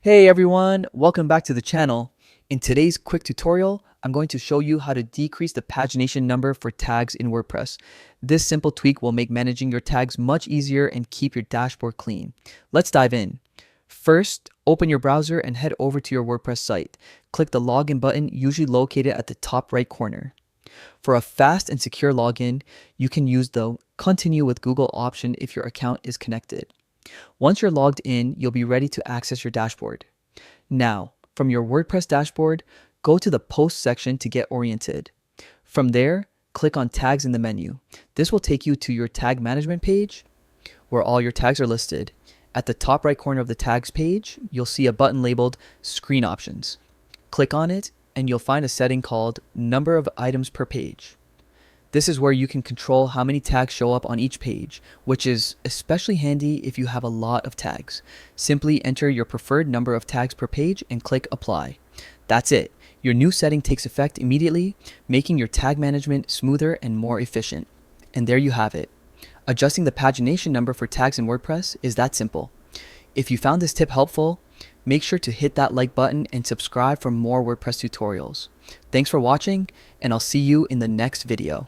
Hey everyone, welcome back to the channel. In today's quick tutorial, I'm going to show you how to decrease the pagination number for tags in WordPress. This simple tweak will make managing your tags much easier and keep your dashboard clean. Let's dive in. First, open your browser and head over to your WordPress site. Click the login button, usually located at the top right corner. For a fast and secure login, you can use the Continue with Google option if your account is connected. Once you're logged in, you'll be ready to access your dashboard. Now, from your WordPress dashboard, go to the Post section to get oriented. From there, click on Tags in the menu. This will take you to your tag management page, where all your tags are listed. At the top right corner of the tags page, you'll see a button labeled Screen Options. Click on it, and you'll find a setting called Number of Items per Page. This is where you can control how many tags show up on each page, which is especially handy if you have a lot of tags. Simply enter your preferred number of tags per page and click Apply. That's it. Your new setting takes effect immediately, making your tag management smoother and more efficient. And there you have it. Adjusting the pagination number for tags in WordPress is that simple. If you found this tip helpful, make sure to hit that like button and subscribe for more WordPress tutorials. Thanks for watching, and I'll see you in the next video.